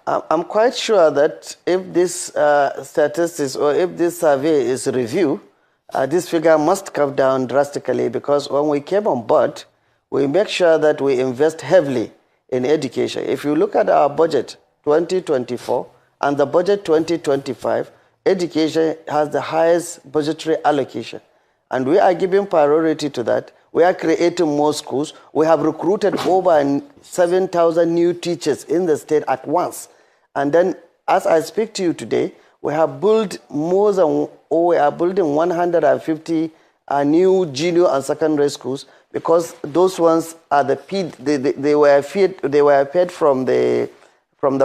I'm quite sure that if this statistics or if this survey is reviewed, this figure must come down drastically, because when we came on board, we make sure that we invest heavily in education. If you look at our budget 2024 and the budget 2025, education has the highest budgetary allocation. And we are giving priority to that. We are creating more schools. We have recruited over 7,000 new teachers in the state at once. And then, as I speak to you today, we have built more than, or we are building 150 new junior and secondary schools, because those ones are they were paid from the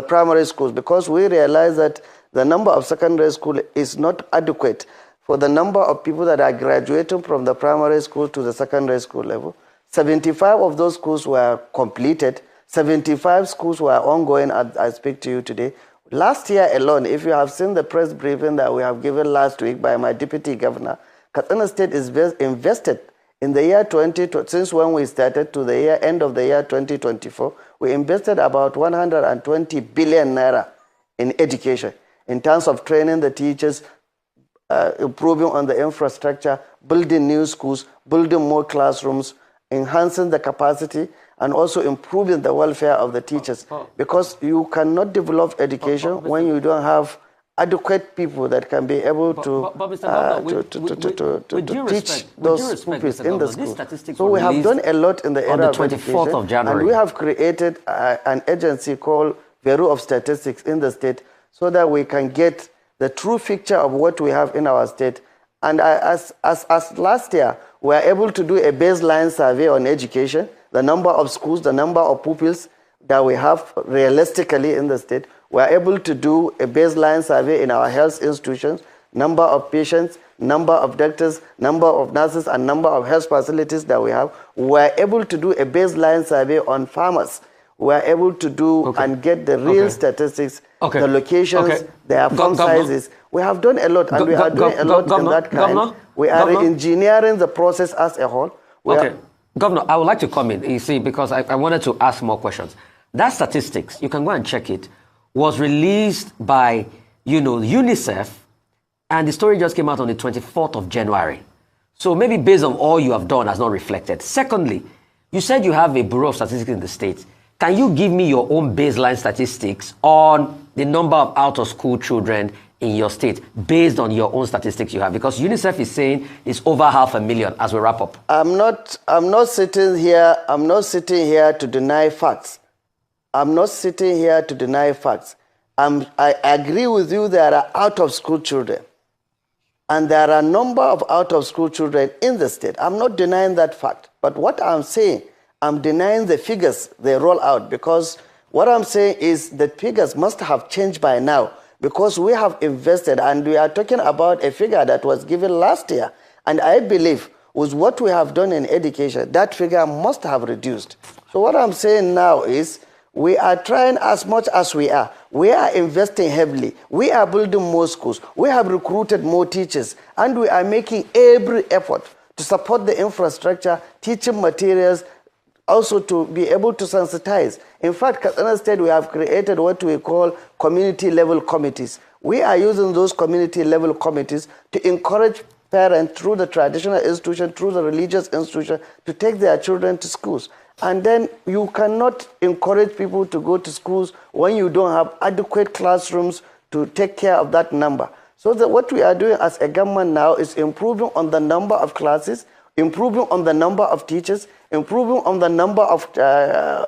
primary schools, because we realize that the number of secondary school is not adequate for the number of people that are graduating from the primary school to the secondary school level. 75 of those schools were completed. 75 schools were ongoing as I speak to you today. Last year alone, if you have seen the press briefing that we have given last week by my deputy governor, Katsina State is invested in the year since when we started to the end of the year 2024, we invested about 120 billion naira in education in terms of training the teachers, improving on the infrastructure, building new schools, building more classrooms, enhancing the capacity, and also improving the welfare of the teachers. Because you cannot develop education when you don't have adequate people that can be able to teach those pupils in the school. So we have done a lot in the area of education, and we have created an agency called Bureau of Statistics in the state, so that we can get the true picture of what we have in our state. And as last year, we were able to do a baseline survey on education, the number of schools, the number of pupils that we have realistically in the state. We are able to do a baseline survey in our health institutions, number of patients, number of doctors, number of nurses, and number of health facilities that we have. We are able to do a baseline survey on farmers. We are able to do and get the real statistics, the locations, their farm sizes. We have done a lot, and we are doing a lot in that kind. We are engineering the process as a whole. Governor, I would like to come in, you see, because I wanted to ask more questions. That statistics, you can go and check it, was released by, UNISEF, and the story just came out on the 24th of January. So maybe based on all you have done has not reflected. Secondly, you said you have a Bureau of Statistics in the state. Can you give me your own baseline statistics on the number of out-of-school children in your state based on your own statistics you have? Because UNICEF is saying it's over 500,000 as we wrap up. I'm not sitting here to deny facts. I'm not sitting here to deny facts. I agree with you, there are out-of-school children. And there are a number of out-of-school children in the state. I'm not denying that fact. But what I'm saying, I'm denying the figures they roll out, because what I'm saying is the figures must have changed by now, because we have invested, and we are talking about a figure that was given last year. And I believe with what we have done in education, that figure must have reduced. So what I'm saying now is we are trying as much as we are. We are investing heavily. We are building more schools. We have recruited more teachers, and we are making every effort to support the infrastructure, teaching materials, also to be able to sensitize. In fact, Katsina State, we have created what we call community-level committees. We are using those community-level committees to encourage parents through the traditional institution, through the religious institution, to take their children to schools. And then you cannot encourage people to go to schools when you don't have adequate classrooms to take care of that number. So what we are doing as a government now is improving on the number of classes, improving on the number of teachers, improving on the number of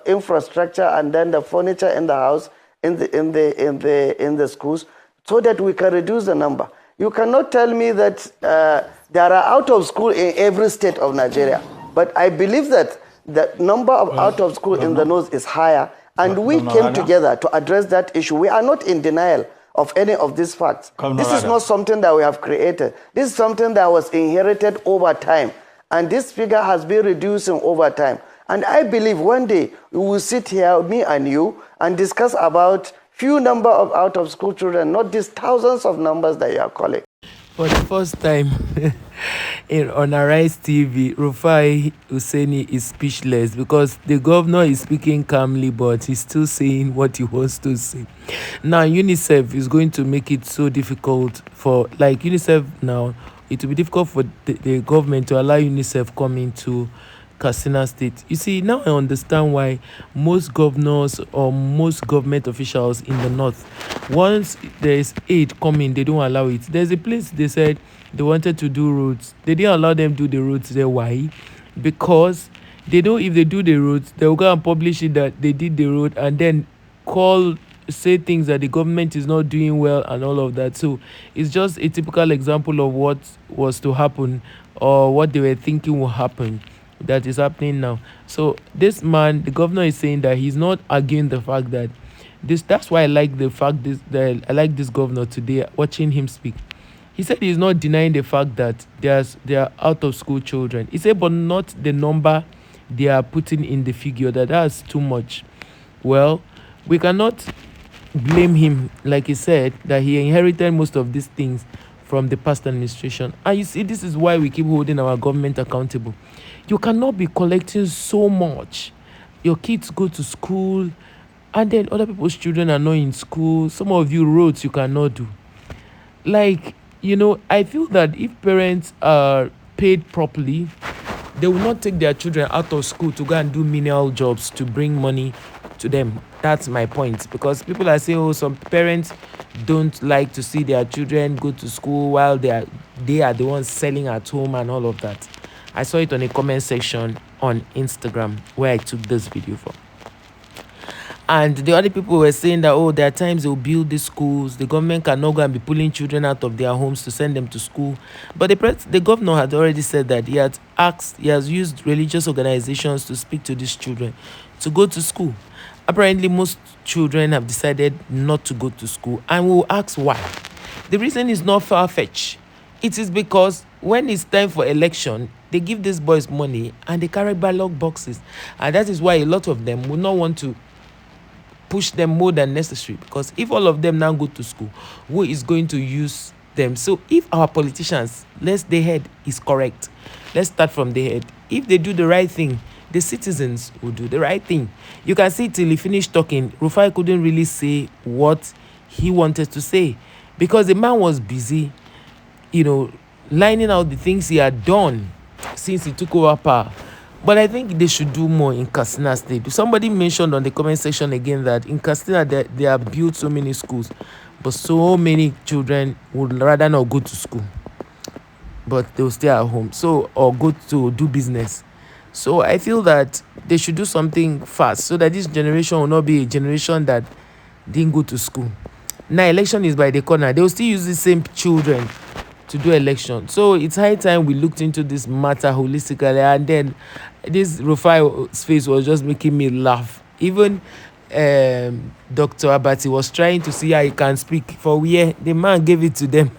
infrastructure, and then the furniture in the house, in the schools, so that we can reduce the number. You cannot tell me that there are out of school in every state of Nigeria, but I believe that the number of out of school in the north is higher, and we came together to address that issue. We are not in denial of any of these facts. This is not something that we have created. This is something that was inherited over time. And this figure has been reducing over time. And I believe one day we will sit here, me and you, and discuss about few number of out-of-school children, not these thousands of numbers that you are calling. For the first time On Arise TV, Rufai Useni is speechless because the governor is speaking calmly, but he's still saying what he wants to say. Now, UNICEF is going to make it so difficult for, like, UNICEF now, it will be difficult for the government to allow UNICEF come into Katsina State. You see, now I understand why most governors or most government officials in the north, once there is aid coming, they don't allow it. There's a place they said they wanted to do roads. They didn't allow them to do the roads there. Why? Because they know if they do the roads, they will go and publish it that they did the road and then say things that the government is not doing well and all of that. So it's just a typical example of what was to happen or what they were thinking will happen that is happening now. So this man, the governor, is saying that he's not arguing the fact that that's why I like the fact that I like this governor today, watching him speak. He said he's not denying the fact that there are out of school children. He said, but not the number they are putting in the figure, that's too much. Well, we cannot blame him, like he said, that he inherited most of these things from the past administration. And you see, this is why we keep holding our government accountable. You cannot be collecting so much. Your kids go to school, and then other people's children are not in school. Some of you roads you cannot do. Like, I feel that if parents are paid properly, they will not take their children out of school to go and do menial jobs to bring money to them. That's my point. Because people are saying, some parents don't like to see their children go to school while they are the ones selling at home and all of that. I saw it on a comment section on Instagram where I took this video from. And the other people were saying that, there are times they will build these schools. The government cannot go and be pulling children out of their homes to send them to school. But the governor had already said that he has used religious organizations to speak to these children to go to school. Apparently, most children have decided not to go to school. And we'll ask why. The reason is not far-fetched. It is because when it's time for election, they give these boys money and they carry ballot boxes. And that is why a lot of them will not want to push them more than necessary, because if all of them now go to school, who is going to use them? So if our politicians, the head is correct, let's start from the head. If they do the right thing, the citizens will do the right thing. You can see till he finished talking, Rufai couldn't really say what he wanted to say because the man was busy, lining out the things he had done since he took over power. But I think they should do more in Katsina State. Somebody mentioned on the comment section again that in Katsina they have built so many schools, but so many children would rather not go to school, but they will stay at home, or go to do business. So I feel that they should do something fast so that this generation will not be a generation that didn't go to school. Now election is by the corner. They will still use the same children to do election. So it's high time we looked into this matter holistically, and then this Rufai's face was just making me laugh. Even Dr. Abati was trying to see how he can speak for where the man gave it to them.